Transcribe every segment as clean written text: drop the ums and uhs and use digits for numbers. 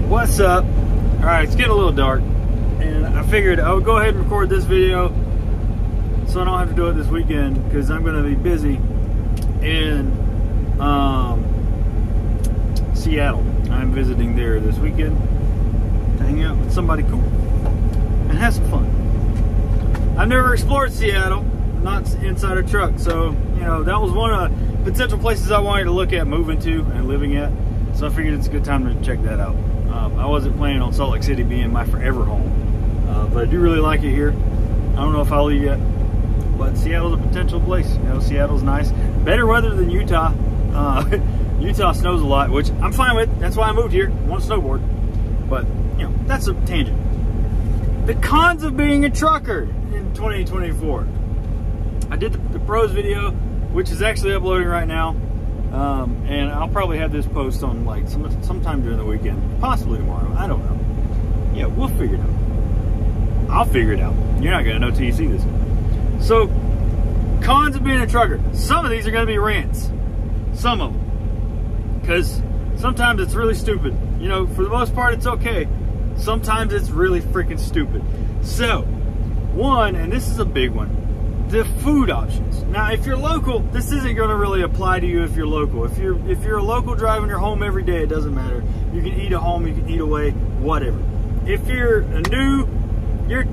What's up? Alright, it's getting a little dark, and I figured I would go ahead and record this video so I don't have to do it this weekend, because I'm going to be busy in Seattle. I'm visiting there this weekend to hang out with somebody cool and have some fun. I've never explored Seattle, not inside a truck, so you know that was one of the potential places I wanted to look at moving to and living at. So I figured it's a good time to check that out. I wasn't planning on Salt Lake City being my forever home, but I do really like it here. I don't know if I'll leave yet, but Seattle's a potential place. You know, Seattle's nice. Better weather than Utah. Utah snows a lot, which I'm fine with. That's why I moved here. I want to snowboard. But, you know, that's a tangent. The cons of being a trucker in 2024. I did the pros video, which is actually uploading right now. And I'll probably have this post on like sometime during the weekend, possibly tomorrow. I don't know. Yeah, we'll figure it out. I'll figure it out. You're not gonna know till you see this. So, cons of being a trucker. Some of these are gonna be rants. Some of them, because sometimes it's really stupid. You know, for the most part, it's okay. Sometimes it's really freaking stupid. So, one, and this is a big one. The food options. Now, if you're local, this isn't going to really apply to you if you're local. If you're a local driving your home every day, it doesn't matter. You can eat at home, you can eat away, whatever. If you're a new, you're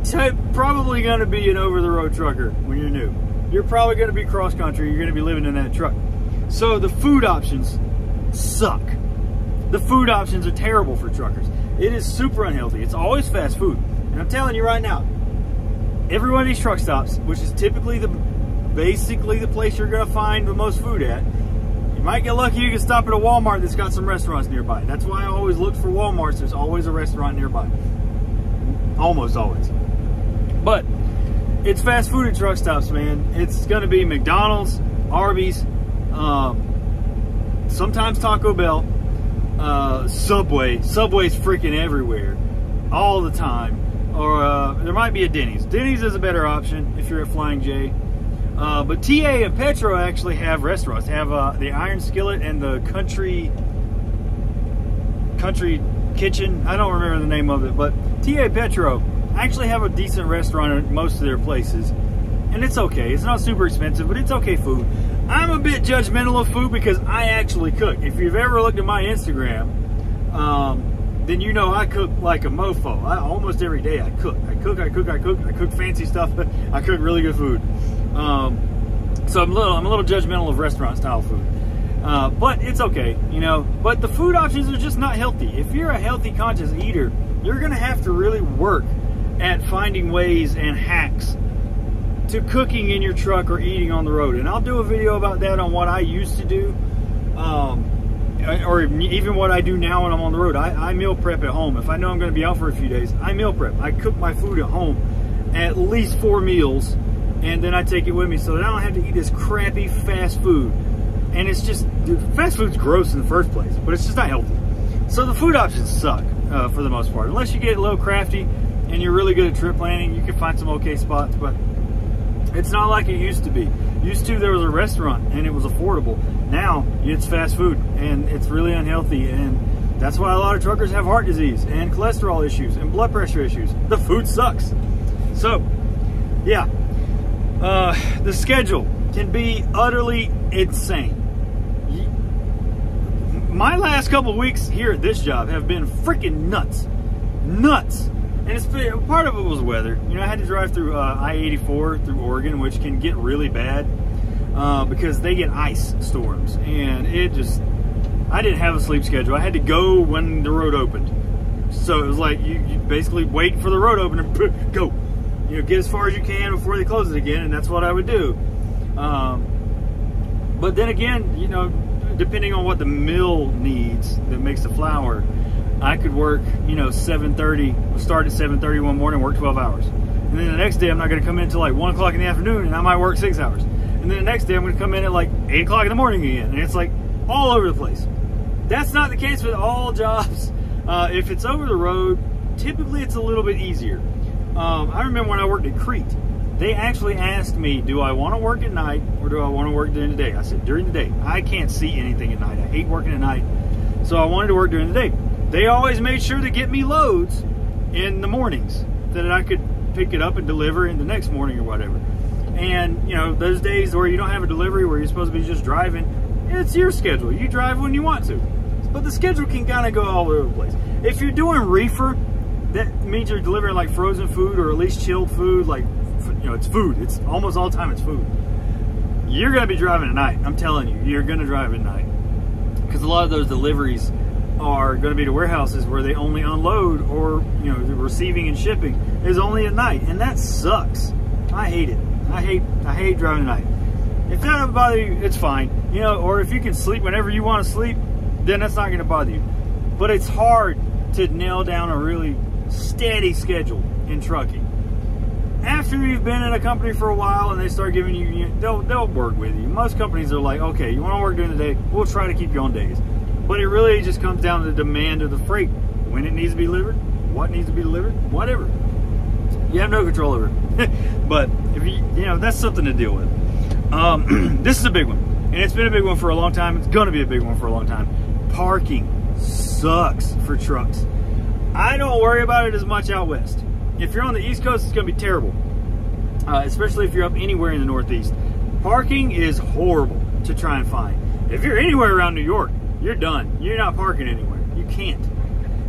probably going to be an over-the-road trucker when you're new. You're probably going to be cross-country. You're going to be living in that truck. So the food options suck. The food options are terrible for truckers. It is super unhealthy. It's always fast food. And I'm telling you right now, every one of these truck stops, which is typically basically the place you're going to find the most food at, you might get lucky you can stop at a Walmart that's got some restaurants nearby. That's why I always look for Walmarts. There's always a restaurant nearby. Almost always. But it's fast food at truck stops, man. It's going to be McDonald's, Arby's, sometimes Taco Bell, Subway. Subway's freaking everywhere all the time. Or there might be a Denny's. Denny's is a better option if you're at Flying J. But TA and Petro actually have restaurants. They have the Iron Skillet and the Country Kitchen. I don't remember the name of it, but TA Petro actually have a decent restaurant at most of their places. And it's okay. It's not super expensive, but it's okay food. I'm a bit judgmental of food because I actually cook. If you've ever looked at my Instagram, then you know I cook like a mofo. Almost every day I cook. I cook fancy stuff. I cook really good food. So I'm a little judgmental of restaurant style food. But it's okay, you know. But the food options are just not healthy. If you're a healthy, conscious eater, you're gonna have to really work at finding ways and hacks to cooking in your truck or eating on the road. And I'll do a video about that on what I used to do. Or even what I do now when I'm on the road. I meal prep at home. If I know I'm going to be out for a few days, I meal prep. I cook my food at home, at least 4 meals, and then I take it with me so that I don't have to eat this crappy fast food. And it's just, dude, fast food's gross in the first place, but it's just not healthy. So the food options suck for the most part. Unless you get a little crafty and you're really good at trip planning, you can find some okay spots, but it's not like it used to be. Used to, there was a restaurant and it was affordable. Now it's fast food and it's really unhealthy, and that's why a lot of truckers have heart disease and cholesterol issues and blood pressure issues. The food sucks. So yeah, the schedule can be utterly insane. My last couple of weeks here at this job have been freaking nuts. And it's been, part of it was weather. You know, I had to drive through I-84 through Oregon, which can get really bad because they get ice storms. And it just, I didn't have a sleep schedule. I had to go when the road opened. So it was like, you basically wait for the road open and go. You know, get as far as you can before they close it again, and that's what I would do. But then again, you know, depending on what the mill needs that makes the flour, I could work, you know, 7:30, start at 7:30 one morning, work 12 hours. And then the next day I'm not going to come in until like 1 o'clock in the afternoon, and I might work 6 hours. And then the next day I'm going to come in at like 8 o'clock in the morning again. And it's like all over the place. That's not the case with all jobs. If it's over the road, typically it's a little bit easier. I remember when I worked at Crete, they actually asked me, do I want to work at night or do I want to work during the day? I said, during the day. I can't see anything at night. I hate working at night. So I wanted to work during the day. they always made sure to get me loads in the mornings that I could pick it up and deliver in the next morning or whatever. And, you know, those days where you don't have a delivery, where you're supposed to be just driving, it's your schedule. You drive when you want to. But the schedule can kind of go all over the place. If you're doing reefer, that means you're delivering like frozen food or at least chilled food. Like, you know, it's food. It's almost all the time it's food. You're going to be driving at night. I'm telling you, you're going to drive at night. Because a lot of those deliveries are going to be to warehouses where they only unload, or, you know, the receiving and shipping is only at night. And that sucks. I hate it. I hate driving at night. If that doesn't bother you, it's fine. You know, or if you can sleep whenever you want to sleep, then that's not going to bother you. But it's hard to nail down a really steady schedule in trucking. After you've been in a company for a while and they start giving you, they'll work with you. Most companies are like, okay, you want to work during the day, we'll try to keep you on days. But it really just comes down to the demand of the freight. When it needs to be delivered, what needs to be delivered, whatever. You have no control over it. But if you know, that's something to deal with. This is a big one. And it's been a big one for a long time. It's going to be a big one for a long time. Parking sucks for trucks. I don't worry about it as much out west. If you're on the East Coast, it's going to be terrible. Especially if you're up anywhere in the Northeast. Parking is horrible to try and find. If you're anywhere around New York, you're done. You're not parking anywhere. You can't.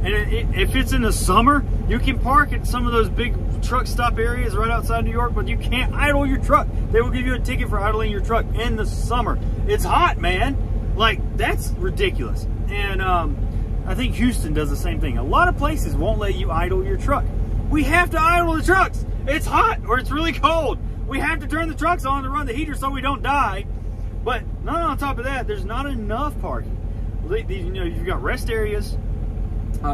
And if it's in the summer, you can park at some of those big truck stop areas right outside New York, but you can't idle your truck. They will give you a ticket for idling your truck in the summer. It's hot, man. Like, that's ridiculous. And I think Houston does the same thing. A lot of places won't let you idle your truck. We have to idle the trucks. It's hot or it's really cold. We have to turn the trucks on to run the heater so we don't die. But not on top of that, there's not enough parking. You know, you've got rest areas.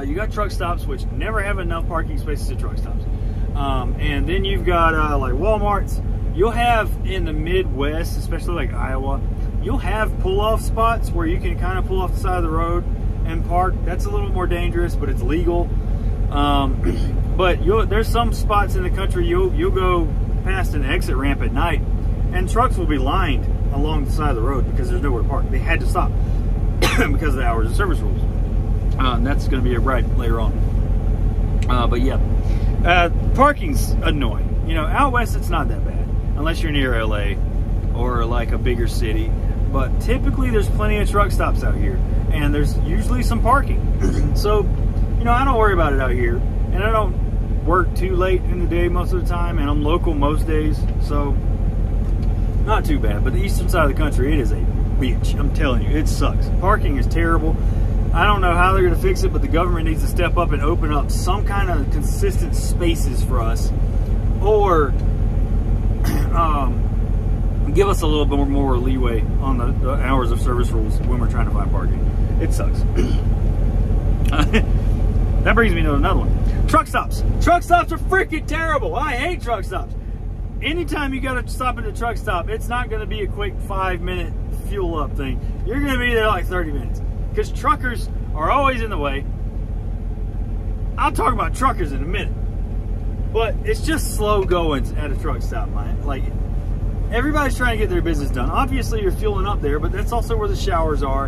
You got truck stops, which never have enough parking spaces at truck stops. And then you've got like Walmarts. You'll have in the Midwest, especially like Iowa, you'll have pull-off spots where you can kind of pull off the side of the road and park. That's a little more dangerous, but it's legal. But there's some spots in the country you'll go past an exit ramp at night, and trucks will be lined along the side of the road because there's nowhere to park. They had to stop because of the hours of service rules. And that's going to be a right later on. But yeah, parking's annoying. You know, out west it's not that bad unless you're near LA or like a bigger city. But typically there's plenty of truck stops out here, and there's usually some parking. So, you know, I don't worry about it out here, and I don't work too late in the day most of the time, and I'm local most days, so not too bad. But the eastern side of the country, it is a bitch. I'm telling you, it sucks. Parking is terrible. I don't know how they're going to fix it, but the government needs to step up and open up some kind of consistent spaces for us, or give us a little bit more leeway on the hours of service rules when we're trying to find parking. It sucks. That brings me to another one. Truck stops. Truck stops are freaking terrible. I hate truck stops. Anytime you got to stop at a truck stop, it's not going to be a quick 5-minute fuel up thing. You're going to be there like 30 minutes. Because truckers are always in the way. I'll talk about truckers in a minute. But it's just slow goings at a truck stop, man. Like, everybody's trying to get their business done. Obviously, you're fueling up there, but that's also where the showers are.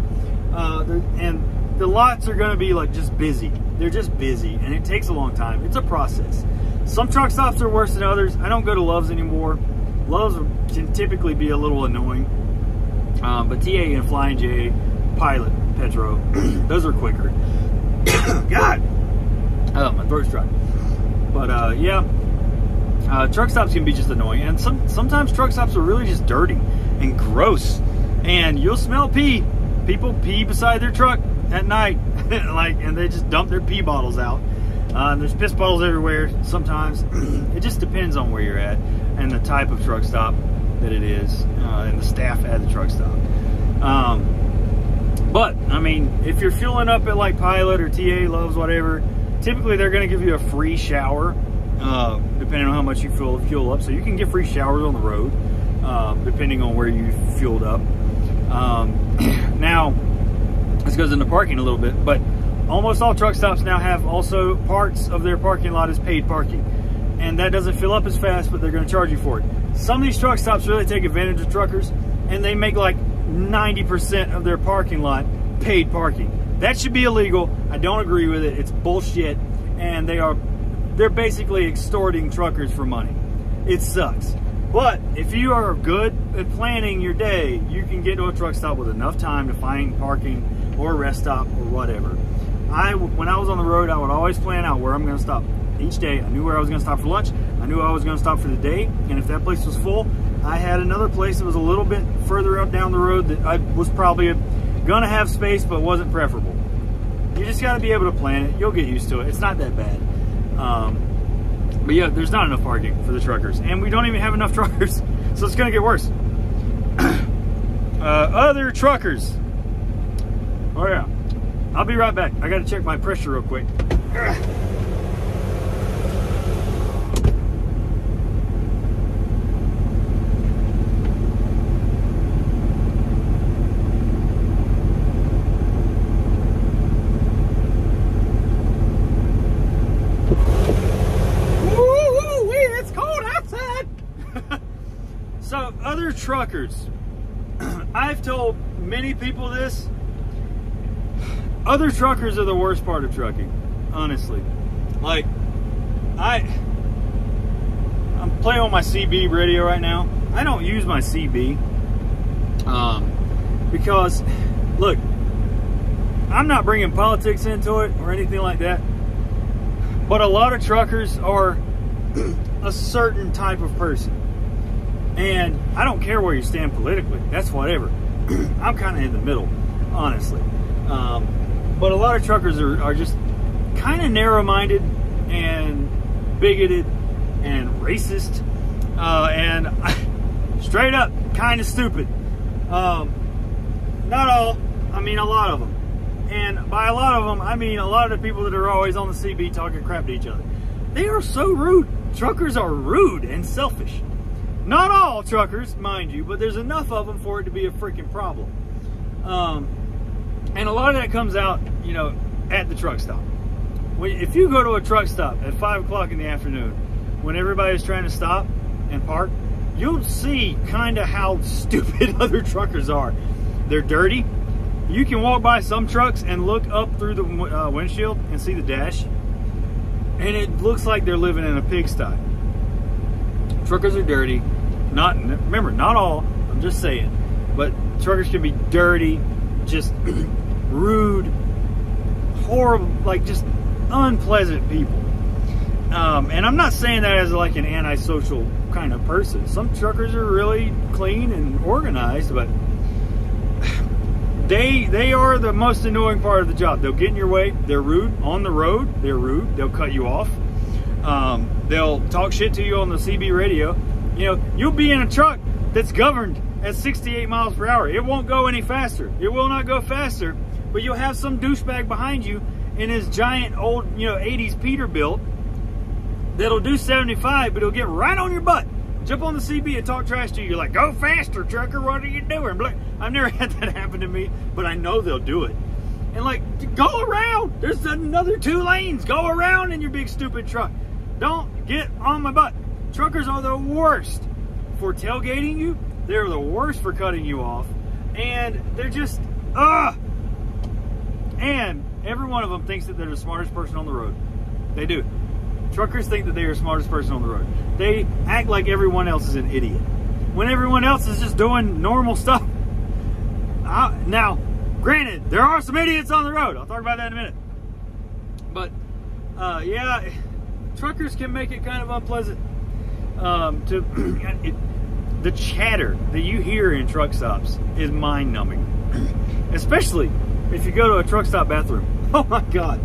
And the lots are going to be like just busy. They're just busy, and it takes a long time. It's a process. Some truck stops are worse than others. I don't go to Love's anymore. Love's can typically be a little annoying. But TA and Flying J, Pilot, Petro, those are quicker. God! Oh, my throat's dry. But yeah, truck stops can be just annoying. And sometimes truck stops are really just dirty and gross. And you'll smell pee. People pee beside their truck at night, and they just dump their pee bottles out. There's piss bottles everywhere sometimes. It just depends on where you're at and the type of truck stop that it is, and the staff at the truck stop. But, I mean, if you're fueling up at like Pilot or TA, Love's, whatever, typically they're going to give you a free shower, depending on how much you fuel up. So you can get free showers on the road, depending on where you fueled up. Now, this goes into parking a little bit, but almost all truck stops now have also parts of their parking lot as paid parking. And that doesn't fill up as fast, but they're going to charge you for it. Some of these truck stops really take advantage of truckers, and they make like 90% of their parking lot paid parking. That should be illegal. I don't agree with it. It's bullshit, and they're basically extorting truckers for money. It sucks. But if you are good at planning your day, you can get to a truck stop with enough time to find parking or a rest stop or whatever. When I was on the road, I would always plan out where I'm going to stop each day. I knew where I was going to stop for lunch. I knew I was going to stop for the day. And if that place was full, I had another place that was a little bit further up down the road that I was probably going to have space, but wasn't preferable. You just got to be able to plan it. You'll get used to it. It's not that bad. But yeah, there's not enough parking for the truckers. And we don't even have enough truckers. So it's going to get worse. Other truckers. Oh yeah. I'll be right back. I got to check my pressure real quick. It's cold outside. So, other truckers. I've told many people this. Other truckers are the worst part of trucking, honestly. Like, I'm playing on my CB radio right now. I don't use my CB because, look, I'm not bringing politics into it or anything like that, but a lot of truckers are a certain type of person, and I don't care where you stand politically. That's whatever. I'm kind of in the middle, honestly. But a lot of truckers are just kind of narrow-minded and bigoted and racist and straight up kind of stupid. Not all. I mean a lot of them. And by a lot of them, I mean a lot of the people that are always on the CB talking crap to each other. They are so rude. Truckers are rude and selfish. Not all truckers, mind you, but there's enough of them for it to be a freaking problem. And a lot of that comes out, you know, at the truck stop. If you go to a truck stop at 5 o'clock in the afternoon, when everybody's trying to stop and park, you'll see kind of how stupid other truckers are. They're dirty. You can walk by some trucks and look up through the windshield and see the dash, and it looks like they're living in a pigsty. Truckers are dirty. Remember, not all. I'm just saying, but truckers can be dirty, just rude, horrible, like just unpleasant people. And I'm not saying that as like an antisocial kind of person. Some truckers are really clean and organized, but they are the most annoying part of the job. They'll get in your way. They're rude on the road. They're rude. They'll cut you off. They'll talk shit to you on the CB radio. You know, you'll be in a truck that's governed at 68 miles per hour. It won't go any faster. It will not go faster, but you'll have some douchebag behind you in his giant old, 80s Peterbilt that'll do 75, but he'll get right on your butt, jump on the CB and talk trash to you. You're like, go faster, trucker, what are you doing? I've never had that happen to me, but I know they'll do it. And like, go around. There's another 2 lanes. Go around in your big stupid truck. Don't get on my butt. Truckers are the worst for tailgating you. They're the worst for cutting you off. And they're just, And every one of them thinks that they're the smartest person on the road. They do. Truckers think that they are the smartest person on the road. They act like everyone else is an idiot, when everyone else is just doing normal stuff. Now, granted, there are some idiots on the road. I'll talk about that in a minute. But, yeah, truckers can make it kind of unpleasant. The chatter that you hear in truck stops is mind-numbing. Especially if you go to a truck stop bathroom. Oh my God.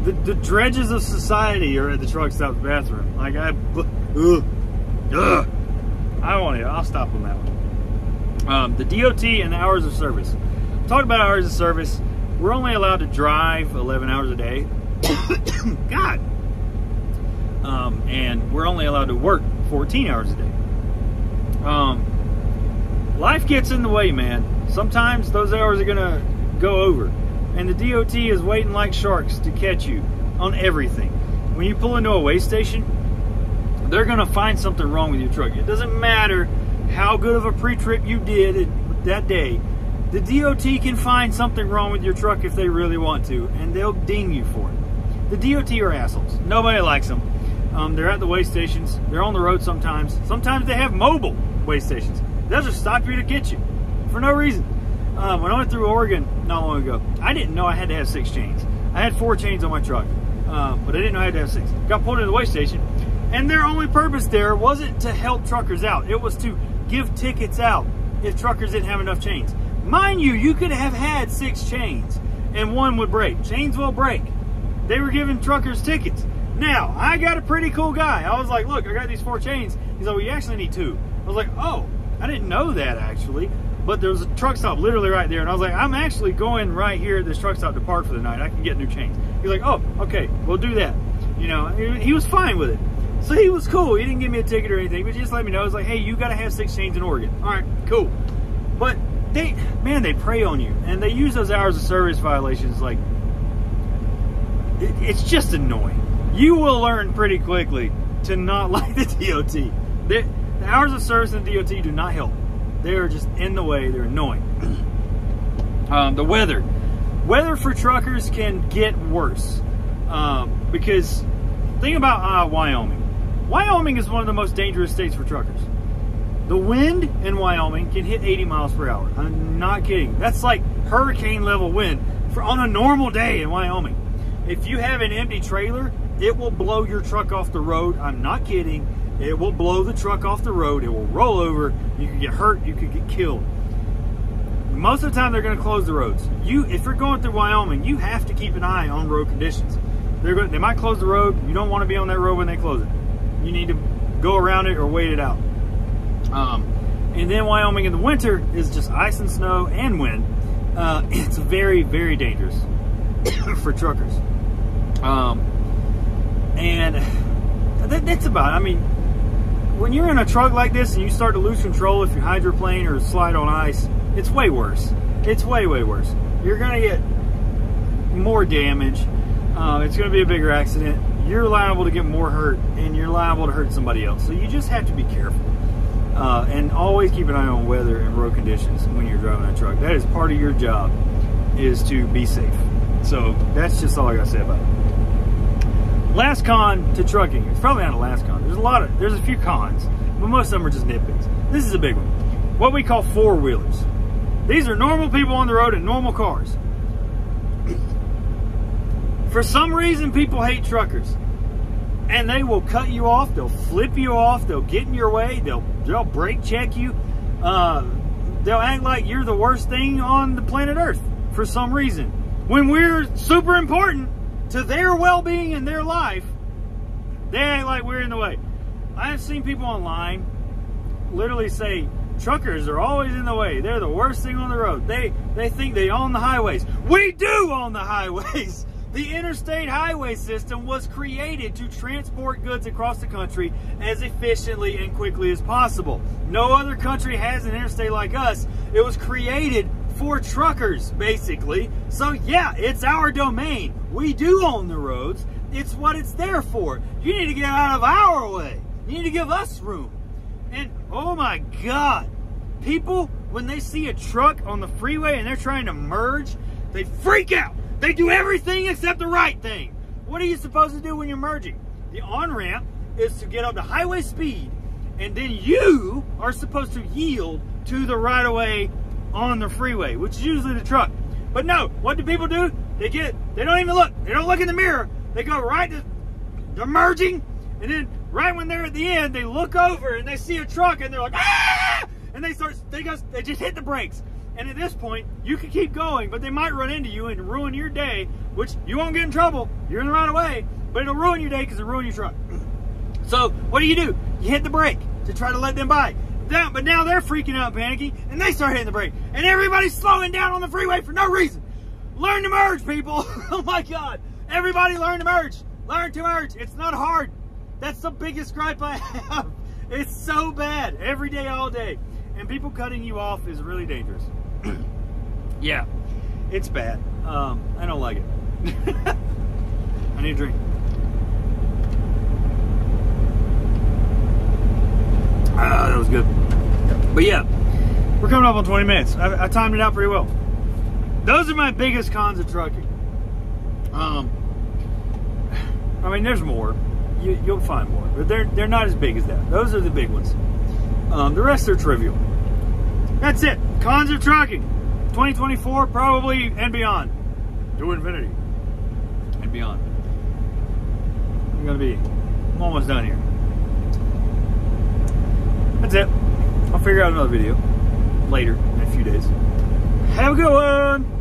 The dredges of society are at the truck stop bathroom. Like, I'll stop on that one. The DOT and the hours of service. Talk about hours of service. We're only allowed to drive 11 hours a day. God. And we're only allowed to work 14 hours a day. Life gets in the way, man. Sometimes those hours are gonna go over, and the DOT is waiting like sharks to catch you on everything. When you pull into a weigh station, they're gonna find something wrong with your truck. It doesn't matter how good of a pre-trip you did that day. The DOT can find something wrong with your truck if they really want to, and they'll ding you for it. The DOT are assholes. Nobody likes them. They're at the weigh stations. They're on the road sometimes. Sometimes they have mobile weigh stations. They'll just stop you to get you for no reason. When I went through Oregon not long ago, I didn't know I had to have 6 chains. I had 4 chains on my truck, but I didn't know I had to have 6. Got pulled into the weigh station, and their only purpose there wasn't to help truckers out. It was to give tickets out if truckers didn't have enough chains. Mind you, you could have had 6 chains, and 1 would break. Chains will break. They were giving truckers tickets. Now, I got a pretty cool guy. I was like, look, I got these 4 chains. He's like, well, you actually need 2. I was like, oh, I didn't know that actually. But there was a truck stop literally right there. And I was like, I'm actually going right here at this truck stop to park for the night. I can get new chains. He's like, oh, okay, we'll do that. You know, he was fine with it. So he was cool. He didn't give me a ticket or anything, but he just let me know. It was like, hey, you got to have 6 chains in Oregon. All right, cool. But they prey on you. And they use those hours of service violations like, it's just annoying. You will learn pretty quickly to not like the DOT. The hours of service in the DOT do not help. They are just in the way. They're annoying. The weather. Weather for truckers can get worse. Because think about Wyoming. Wyoming is one of the most dangerous states for truckers. The wind in Wyoming can hit 80 miles per hour. I'm not kidding. That's like hurricane level wind on a normal day in Wyoming. If you have an empty trailer, it will blow your truck off the road. I'm not kidding. It will blow the truck off the road. It will roll over. You could get hurt. You could get killed. Most of the time, they're going to close the roads. If you're going through Wyoming, you have to keep an eye on road conditions. They might close the road. You don't want to be on that road when they close it. You need to go around it or wait it out. And then Wyoming in the winter is just ice and snow and wind. It's very, very dangerous for truckers. And that's about it. I mean, when you're in a truck like this and you start to lose control if you hydroplane or slide on ice, it's way worse. It's way, way worse. You're going to get more damage. It's going to be a bigger accident. You're liable to get more hurt, and you're liable to hurt somebody else. So you just have to be careful. And always keep an eye on weather and road conditions when you're driving a truck. That is part of your job, is to be safe. So that's just all I got to say about it. Last con to trucking. It's probably not a last con. There's a few cons, but most of them are just nitpicks. This is a big one. What we call four-wheelers. These are normal people on the road in normal cars. For some reason, people hate truckers. And they will cut you off, they'll flip you off, they'll get in your way, they'll brake check you. They'll act like you're the worst thing on the planet Earth for some reason. When we're super important to their well-being and their life, they act like we're in the way. I have seen people online literally say, truckers are always in the way. They're the worst thing on the road. They think they own the highways. We do own the highways. The interstate highway system was created to transport goods across the country as efficiently and quickly as possible. No other country has an interstate like us. It was created for truckers, basically. So yeah, it's our domain. We do own the roads. It's what it's there for. You need to get out of our way. You need to give us room. And oh my God, people, when they see a truck on the freeway and they're trying to merge, they freak out. They do everything except the right thing. What are you supposed to do when you're merging? The on-ramp is to get up to highway speed, and then you are supposed to yield to the right-of-way on the freeway, which is usually the truck. But no, what do people do? They don't even look. They don't look in the mirror. They go right to the merging, and then right when they're at the end, they look over and they see a truck, and they're like, ah! And they just hit the brakes. And at this point, you can keep going, but they might run into you and ruin your day, which you won't get in trouble. You're in the right of way, but it'll ruin your day because it'll ruin your truck. So what do? You hit the brake to try to let them by. But now they're freaking out, panicking, and they start hitting the brake. And everybody's slowing down on the freeway for no reason. Learn to merge, people. Oh my God. Everybody learn to merge. Learn to merge. It's not hard. That's the biggest gripe I have. It's so bad. Every day, all day. And people cutting you off is really dangerous. Yeah, it's bad. I don't like it. I need a drink. That was good. But yeah, We're coming up on 20 minutes. I timed it out pretty well. Those are my biggest cons of trucking. I mean, there's more. You'll find more, but they're not as big as that. Those are the big ones. The rest are trivial. That's it. Cons of trucking. 2024, probably, and beyond. To infinity. And beyond. I'm almost done here. That's it. I'll figure out another video later in a few days. Have a good one.